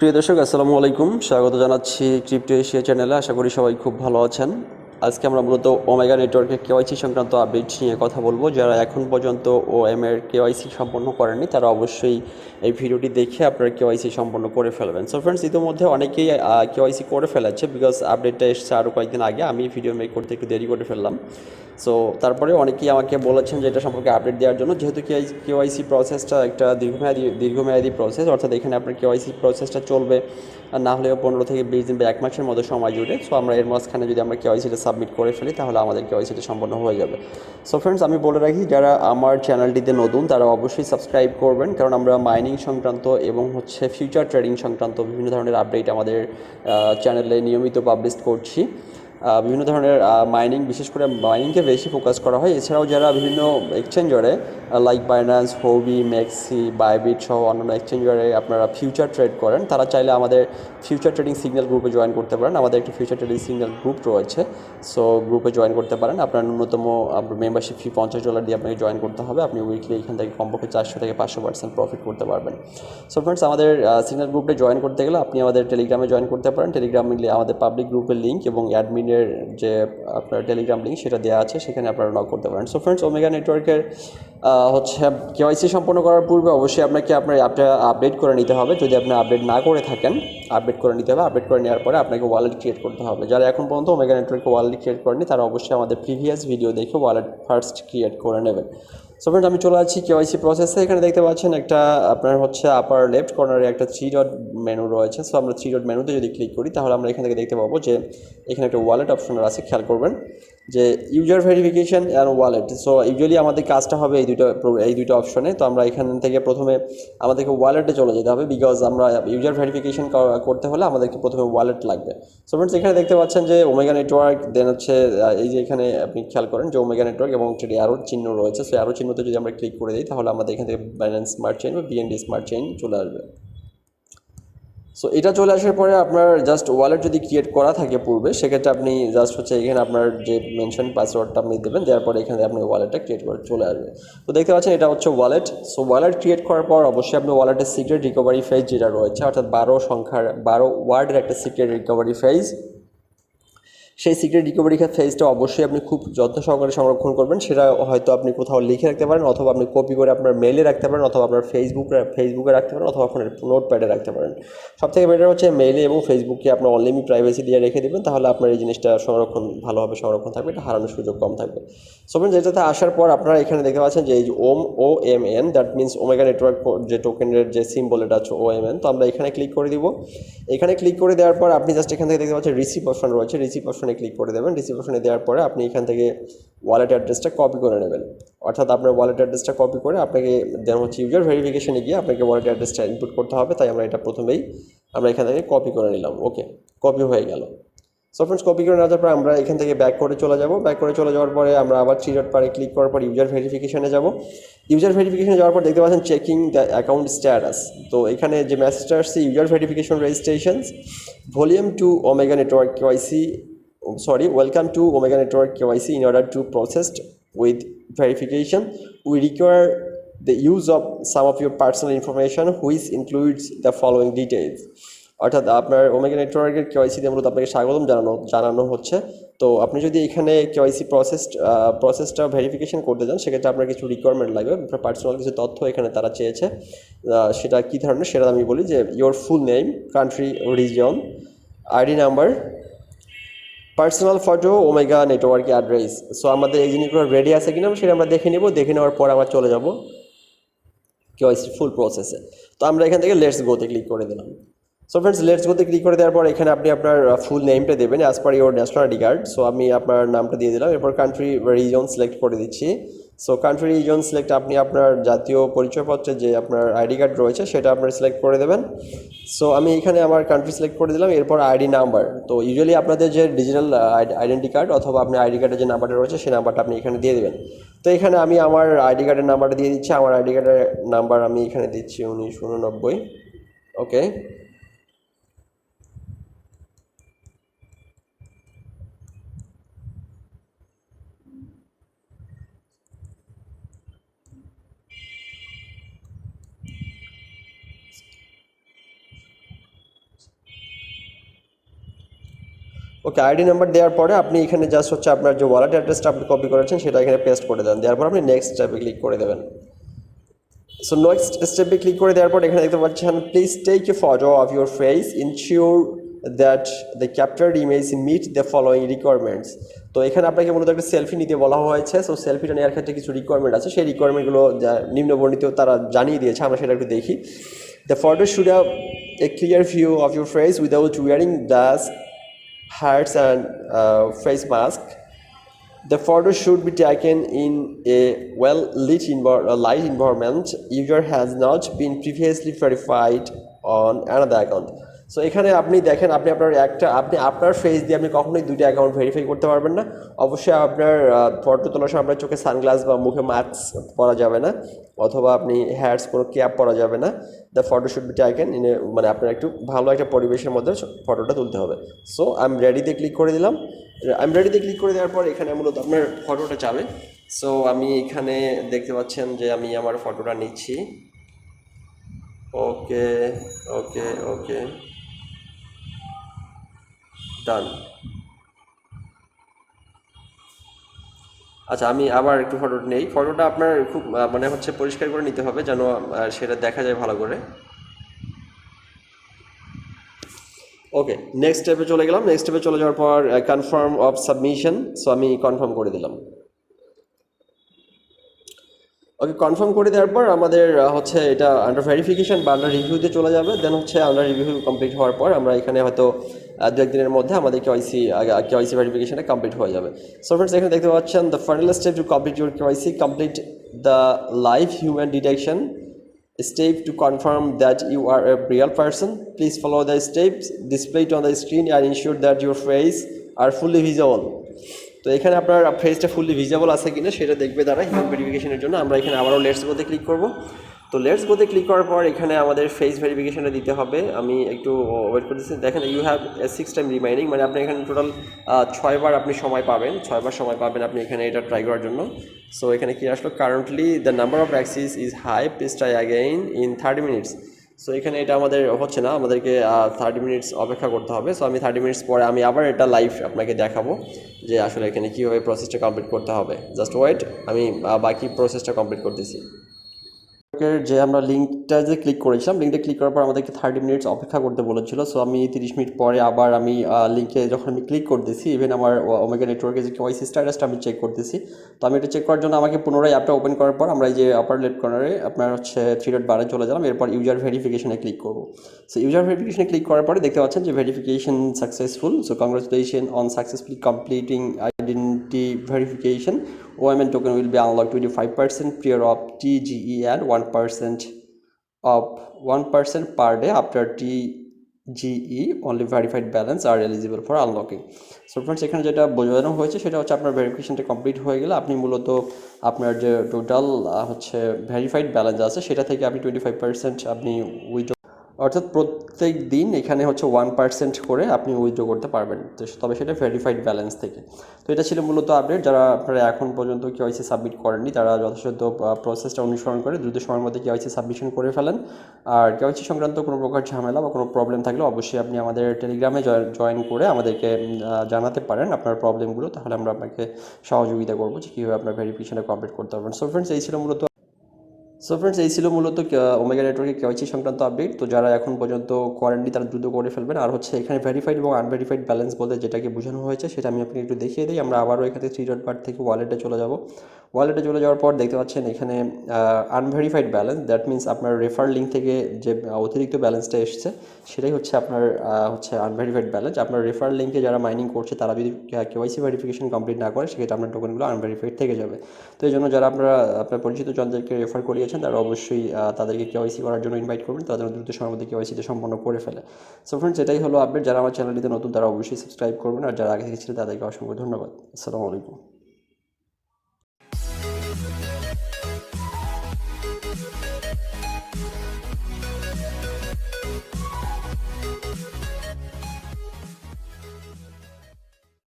প্রিয় দর্শক আসসালামু আলাইকুম, স্বাগত জানাচ্ছি ক্রিপ্টো এশিয়া চ্যানেলে। আশা করি সবাই খুব ভালো আছেন। আজকে আমরা মূলত ওমেগা নেটওয়ার্কের কেওয়াইসি সংক্রান্ত আপডেট নিয়ে কথা বলবো। যারা এখন পর্যন্ত এর কেওয়াইসি সম্পন্ন করেননি তারা অবশ্যই এই ভিডিওটি দেখে আপনারা কেওয়াইসি সম্পন্ন করে ফেলবেন। সো ফ্রেন্ডস, ইতিমধ্যে অনেকেই কেওয়াইসি করে ফেলেছে, বিকজ আপডেটটা এসেছে আরও কয়েকদিন আগে। আমি ভিডিও মেক করতে একটু দেরি করে ফেললাম। সো তারপরে অনেকেই আমাকে বলেছেন যে এটা সম্পর্কে আপডেট দেওয়ার জন্য, যেহেতু কেওয়াইসি প্রসেসটা একটা দীর্ঘমেয়াদী প্রসেস, অর্থাৎ এখানে আপনার কেওয়াইসি প্রসেসটা চলবে না হলেও 15 থেকে 20 দিন বা 1 মাসের মতো সময় জুড়ে। সো আমরা এর মাঝখানে যদি আমরা কেওয়াইসিটা সাবমিট করে ফেলি তাহলে আমাদের কেওয়াইসিটা সম্পন্ন হয়ে যাবে। সো ফ্রেন্ডস, আমি বলে রাখি যারা আমার চ্যানেলটিতে নতুন তারা অবশ্যই সাবস্ক্রাইব করবেন, কারণ আমরা মাইনিং সংক্রান্ত এবং ফিউচার ট্রেডিং সংক্রান্ত বিভিন্ন ধরনের আপডেট আমাদের চ্যানেলে নিয়মিত পাবলিশ করছি। বিভিন্ন ধরনের মাইনিং, বিশেষ করে মাইনিংকে বেশি ফোকাস করা হয়। এছাড়াও যারা বিভিন্ন এক্সচেঞ্জারে লাইক বাইন্যান্স, হোবি, মেক্সি, বাইবিট সহ অন্যান্য এক্সচেঞ্জারে আপনারা ফিউচার ট্রেড করেন, তারা চাইলে আমাদের ফিউচার ট্রেডিং সিগন্যাল গ্রুপে জয়েন করতে পারেন। আমাদের একটি ফিউচার ট্রেডিং সিগন্যাল গ্রুপ রয়েছে। সো গ্রুপে জয়েন করতে পারেন। আপনার ন্যূনতম মেম্বারশিপ ফি $50 দিয়ে আপনাকে জয়েন করতে হবে। আপনি উইকলি এখান থেকে কমপক্ষে 400 থেকে 500% প্রফিট করতে পারবেন। সো ফ্রেন্ডস, আমাদের সিগন্যাল গ্রুপে জয়েন করতে গেলে আপনি আমাদের টেলিগ্রামে জয়েন করতে পারেন। টেলিগ্রামে আমাদের পাবলিক গ্রুপের লিঙ্ক এবং অ্যাডমিনের যে আপনার টেলিগ্রাম লিঙ্ক সেটা দেওয়া আছে, সেখানে আপনারা লগ করতে পারেন। সো ফ্রেন্ডস, ওমেগা নেটওয়ার্কের কেওয়াইসি সম্পন্ন করার পূর্বে অবশ্যই আপনাকে আপনার অ্যাপটা আপডেট করে নিতে হবে। যদি আপনি আপডেট না করে থাকেন, আপডেট করে নিতে হবে। আপডেট করে নেওয়ার পরে আপনাকে ওয়ালেট ক্রিয়েট করতে হবে। যারা এখন পর্যন্ত ওমেগা নেটওয়ার্কে ওয়ালেট ক্রিয়েট করেনি তারা অবশ্যই আমাদের প্রিভিয়াস ভিডিও দেখে ওয়ালেট ফার্স্ট ক্রিয়েট করে নেবেন। সো ফ্রেন্ডস, আমি চলে আসছি কেওয়াইসি প্রসেসে। এখানে দেখতে পাচ্ছেন একটা আপনার আপার লেফট কর্নারে একটা 3 ডট মেনু রয়েছে। সো আমরা 3 ডট মেনুতে যদি ক্লিক করি তাহলে আমরা এখান থেকে দেখতে পাবো যে এখানে একটা ওয়ালেট অপশন আছে। খেয়াল করবেন যে user verification and wallet. So usually আমাদের কাজটা হবে এই দুইটা অপশনে। তো আমরা এখান থেকে প্রথমে আমাদেরকে ওয়ালেটে চলে যেতে হবে, বিকজ আমরা ইউজার ভেরিফিকেশন করতে হলে আমাদেরকে প্রথমে ওয়ালেট লাগবে। সো ফ্রেন্ডস, এখানে দেখতে পাচ্ছেন যে ওমেগা নেটওয়ার্ক, দেন এই যে এখানে আপনি খেয়াল করেন যে ওমেগা নেটওয়ার্ক এবং অ্যারো চিহ্ন রয়েছে। সো অ্যারো চিহ্নতে যদি আমরা ক্লিক করে দিই তাহলে আমাদের এখান থেকে বাইন্যান্স স্মার্ট চেইন বা বিএনডি স্মার্ট চেইন চলে আসবে। সো এটা চলে আসার পরে আপনার জাস্ট ওয়ালেট যদি ক্রিয়েট করা থাকে পূর্বে, সেক্ষেত্রে আপনি জাস্ট এখানে আপনার যে মেনশন পাসওয়ার্ডটা আপনি দেবেন, দেওয়ার পরে এখানে আপনি ওয়ালেটটা ক্রিয়েট করে চলে আসবে। তো দেখতে পাচ্ছেন এটা হচ্ছে ওয়ালেট। সো ওয়ালেট ক্রিয়েট করার পর অবশ্যই আপনি ওয়ালেটের সিক্রেট রিকভারি ফেজ যেটা রয়েছে, অর্থাৎ 12 ওয়ার্ডের একটা সিক্রেট রিকভারি ফেজ, সেই সিক্রেট রিকভারি ফেজটা অবশ্যই আপনি খুব যত্ন সহকারে সংরক্ষণ করবেন। সেটা হয়তো আপনি কোথাও লিখে রাখতে পারেন, অথবা আপনি কপি করে আপনার মেলে রাখতে পারেন, অথবা আপনার ফেসবুকে রাখতে পারেন, অথবা আপনার নোটপ্যাডে রাখতে পারেন। সবথেকে বেটার হচ্ছে মেলে এবং ফেসবুকে আপনার অনলাইন প্রাইভেসি দিয়ে রেখে দেবেন, তাহলে আপনার এই জিনিসটা ভালোভাবে সংরক্ষণ থাকবে, এটা হারানোর সুযোগ কম থাকবে। সো ফ্রেন্ডস, যেটাতে আসার পর আপনারা এখানে দেখতে পাচ্ছেন যে এই যে OMN, that means omega network যে টোকেনের যে সিম্বল, এটা হচ্ছে OMN। তো আমরা এখানে ক্লিক করে দিব। এখানে ক্লিক করে দেওয়ার পর আপনি জাস্ট এখান থেকে দেখতে পাচ্ছেন রিসিভ অপশন রয়েছে। রিসিভ অপশনে ক্লিক করে দেবেন। রিসিভ অপশনে দেওয়ার পরে আপনি এখান থেকে ওয়ালেট অ্যাড্রেসটা কপি করে নেবেন। অর্থাৎ আপনার ওয়ালেট অ্যাড্রেসটা কপি করে আপনাকে দেন ইউজার ভেরিফিকেশনে গিয়ে আপনাকে ওয়ালেট অ্যাড্রেসটা ইনপুট করতে হবে। তাই আমরা এটা প্রথমেই এখান থেকে কপি করে নিলাম। ওকে, কপি হয়ে গেল। সো ফ্রেন্ডস, কপি করে নেওয়ার পর আমরা এখান থেকে ব্যাক করে চলে যাব। ব্যাক করে চলে যাওয়ার পরে আমরা আবার 3 ডট পারে ক্লিক করার পর ইউজার ভেরিফিকেশনে যাব। ইউজার ভেরিফিকেশনে যাওয়ার পর দেখতে পাচ্ছেন চেকিং দ্য অ্যাকাউন্ট স্ট্যাটাস। তো এখানে যে মেসেজটা আসছে, user verification registrations volume to Omega network KYC, welcome to Omega Network KYC. In order to process with verification, we require the use of some of your personal information, which includes the following details. অর্থাৎ আপনার omega নেটওয়ার্কের কেওয়াইসিতে মূলত আপনাকে স্বাগতম জানানো হচ্ছে। তো আপনি যদি এখানে কেওয়াইসি প্রসেসটা ভেরিফিকেশন করতে চান, সেক্ষেত্রে আপনার কিছু রিকোয়ারমেন্ট লাগবে। আপনার পার্সোনাল কিছু তথ্য এখানে তারা চেয়েছে। সেটা কী ধরনের সেটা আমি বলি যে your full name, country, region, ID number, personal photo, omega network address. So আমাদের এই জিনিসগুলো রেডি আছে কিনা সেটা আমরা দেখে নেব। দেখে নেওয়ার পর আমরা চলে যাব কেওয়াইসি ফুল প্রসেসে। তো আমরা এখান থেকে লেটস গোতে ক্লিক করে দিলাম। সো ফ্রেন্ডস, লেটস গোতে ক্লিক করে দেওয়ার পর এখানে আপনি আপনার ফুল নেমটা দেবেন as per your national ID card. So আমি আপনার নামটা দিয়ে দিলাম। এরপর কান্ট্রি রিজন সিলেক্ট করে দিচ্ছি। সো কান্ট্রি রিজন সিলেক্ট, আপনি আপনার জাতীয় পরিচয়পত্রে যে আপনার আইডি কার্ড রয়েছে সেটা আপনার সিলেক্ট করে দেবেন। সো আমি এখানে আমার কান্ট্রি সিলেক্ট করে দিলাম। এরপর আইডি নাম্বার, তো ইউজুয়ালি আপনাদের যে ডিজিটাল আইডেন্টি কার্ড অথবা আপনার আইডি কার্ডের যে নাম্বারটা রয়েছে সেই নাম্বারটা আপনি এখানে দিয়ে দেবেন। তো এখানে আমি আমার আইডি কার্ডের নাম্বারটা দিয়ে দিচ্ছি। আমার আইডি কার্ডের নাম্বার আমি এখানে দিচ্ছি 1989। ওকে, ওকে, আইডি নাম্বার দেওয়ার পরে আপনি এখানে জাস্ট হচ্ছে আপনার যে ওয়ালেট অ্যাড্রেসটা আপনি কপি করেছেন সেটা এখানে পেস্ট করে দেন, দেওয়ার পর আপনি নেক্সট স্টেপে ক্লিক করে দেবেন। সো নেক্সট স্টেপে ক্লিক করে দেওয়ার পর এখানে দেখতে পাচ্ছেন please take a photo of your face, ensure that the captured image meet the following requirements. তো এখানে আপনাকে মূলত একটা সেলফি নিতে বলা হয়েছে। সো সেলফিটা নেওয়ার ক্ষেত্রে কিছু রিকোয়ারমেন্ট আছে, সেই রিকোয়ারমেন্টগুলো নিম্নবর্ণিত তারা জানিয়ে দিয়েছে, আমরা সেটা একটু দেখি। The photo should have a clear view of your face without wearing glass, hats and face mask. The photo should be taken in a well-lit light environment. User has not been previously verified on another account. So এখানে আপনি দেখেন, আপনি আপনার face দিয়ে আপনি কখনোই দুইটা account verify করতে পারবেন না। অবশ্যই আপনার ফটো তোলার সময় আপনার চোখে সানগ্লাস বা মুখে মাস্ক পরা যাবে না, অথবা আপনি হ্যাটস কোনো ক্যাপ পরা যাবে না। The photo should be taken in a, মানে আপনার একটু ভালো একটা পরিবেশের মধ্যে ফটোটা তুলতে হবে। সো আই এম রেডিতে ক্লিক করে দিলাম। আমি রেডিতে ক্লিক করে দেওয়ার পর এখানে মূলত আপনার ফটোটা যাবে। সো আমি এখানে দেখতে পাচ্ছেন যে আমি আমার ফটোটা নিচ্ছি। ওকে ওকে ওকে, ডান। আচ্ছা, আমি আবার একটু ফটোটা নেই। ফটোটা আপনার খুব মানে হচ্ছে পরিষ্কার করে নিতে হবে যেন সেটা দেখা যায় ভালো করে। ওকে, নেক্সট স্টেপে চলে গেলাম। নেক্সট স্টেপে চলে যাওয়ার পর কনফার্ম অফ সাবমিশন। সো আমি কনফার্ম করে দিলাম। ওকে, কনফার্ম করে দেওয়ার পর আমাদের হচ্ছে এটা আন্ডার ভেরিফিকেশন বা আন্ডার রিভিউতে চলে যাবে। দেন হচ্ছে আন্ডার রিভিউ কমপ্লিট হওয়ার পর আমরা এখানে হয়তো দু একদিনের মধ্যে আমাদের কেওয়াইসি ভেরিফিকেশনটা কমপ্লিট হয়ে যাবে। সো ফ্রেন্ডস, এখানে দেখতে পাচ্ছেন the final step to complete your KYC, complete the live human detection step to confirm that you are a real person. Please follow the steps displayed on the screen and ensure that your face are fully visible. তো এখানে আপনার ফেসটা fully visible আছে কিনা সেটা দেখবে তারা human ভেরিফিকেশনের জন্য। আমরা এখানে আবারও লেটস গোতে ক্লিক করব। তো লেটস গোতে ক্লিক করার পর এখানে আমাদের ফেস ভেরিফিকেশনটা দিতে হবে। আমি একটু ওয়েট করতেছি। দেখেন ইউ হ্যাভ 6 টাইম রিমাইনিং, মানে আপনি এখানে টোটাল 6বার আপনি সময় পাবেন, 6বার সময় পাবেন আপনি এখানে এটা ট্রাই করার জন্য। সো এখানে কি আসলো, currently the number of access is high, please try again in 30 minutes. So এখানে এটা আমাদের হচ্ছে না, আমাদেরকে 30 মিনিটস অপেক্ষা করতে হবে। সো আমি 30 মিনিটস পরে আমি আবার এটা লাইভ আপনাকে দেখাবো যে আসলে এখানে কীভাবে প্রসেসটা কমপ্লিট করতে হবে। জাস্ট ওয়েট, আমি বাকি প্রসেসটা কমপ্লিট করতেছি। যে আমরা লিঙ্কটা যে ক্লিক করেছিলাম, লিঙ্কটা ক্লিক করার পর আমাদেরকে 30 মিনিটস অপেক্ষা করতে বলেছিল। সো আমি 30 মিনিট পরে আবার আমি লিঙ্কে যখন আমি ক্লিক করতেছি, ইভেন আমার ওমেগা নেটওয়ার্কের যে কেওয়াইসি স্ট্যাটাসটা আমি চেক করতেছি। তো আমি এটা চেক করার জন্য আমাকে পুনরায় অ্যাপটা ওপেন করার পর আমরা এই যে আপার লেফট কর্নারে আপনার হচ্ছে 3 ডট বারে চলে গেলাম। এরপর ইউজার ভেরিফিকেশনে ক্লিক করবো। সো ইউজার ভেরিফিকেশনে ক্লিক করার পরে দেখতে পাচ্ছেন যে verification successful. So congratulation on successfully completing identity verification. OMN token will be unlocked 25% prior of TGE and 1% per day after TGE. Only verified balance are eligible for unlocking. So friends, এখানে যেটা বোঝানো হয়েছে সেটা হচ্ছে আপনার ভেরিফিকেশনটা complete হয়ে গেলে আপনি মূলত আপনার যে টোটাল হচ্ছে ভেরিফাইড ব্যালেন্স আছে সেটা থেকে আপনি 25% আপনি উইথড্র, অর্থাৎ প্রত্যেক দিন এখানে হচ্ছে 1% করে আপনি উইথড্র করতে পারবেন। তো তবে সেটা ভেরিফাইড ব্যালেন্স থেকে। তো এটা ছিল মূলত আপডেট। যারা আপনারা এখন পর্যন্ত কেওয়াইসি সাবমিট করেননি তারা যথাযথ প্রসেসটা অনুসরণ করে দ্রুত সময়ের মধ্যে কেওয়াইসি সাবমিশন করে ফেলেন। আর কেওয়াইসি সংক্রান্ত কোনো প্রকার ঝামেলা বা কোনো প্রবলেম থাকলে অবশ্যই আপনি আমাদের টেলিগ্রামে জয়েন করে আমাদেরকে জানাতে পারেন আপনার প্রবলেমগুলো, তাহলে আমরা আপনাকে সহযোগিতা করবো যে কীভাবে আপনার ভেরিফিকেশনটা কমপ্লিট করতে পারবেন। সো ফ্রেন্ডস, এই ছিল মূলত ওমেগা নেটওয়ার্কের কেওয়াইসি সংক্রান্ত আপডেট। তো যারা এখন পর্যন্ত করেননি তারা দ্রুত করে ফেলবেন। আর হচ্ছে এখানে ভেরিফাইড এবং আনভেরিফাইড ব্যালেন্স বলতে যেটাকে বোঝানো হয়েছে সেটা আমি আপনাকে একটু দেখিয়ে দিই। আমরা আবারও এখানে 3 ডট বার থেকে ওয়ালেটে চলে যাব। ওয়ালেটে চলে যাওয়ার পর দেখতে পাচ্ছেন এখানে আনভেরিফাইড ব্যালেন্স, দ্যাট মিনস আপনার রেফার লিঙ্ক থেকে যে অতিরিক্ত ব্যালেন্সটা এসছে সেটাই হচ্ছে আপনার হচ্ছে আনভেরিফাইড ব্যালেন্স। আপনার রেফার লিঙ্কে যারা মাইনিং করছে তারা যদি কেওয়াইসি ভেরিফিকেশন কমপ্লিট না করে সেক্ষেত্রে আপনার টোকেনগুলো আনভেরিফাইড থেকে যাবে। তো এই জন্য যারা আপনার পরিচিত জনদেরকে রেফার করিয়েছেন তারা অবশ্যই তাদেরকে কেওয়াইসি করার জন্য ইনভাইট করবেন, তারা যেন দ্রুত সময়ের মধ্যে কেওয়াইসিটা সম্পন্ন করে ফেলে। সো ফ্রেন্ডস, এটাই হলো আপডেট। যারা আমার চ্যানেলটিতে নতুন তারা অবশ্যই সাবস্ক্রাইব করবেন, আর যারা আগে থেকে ছিল তাদেরকে অসংখ্য ধন্যবাদ। আসসালামু আলাইকুম।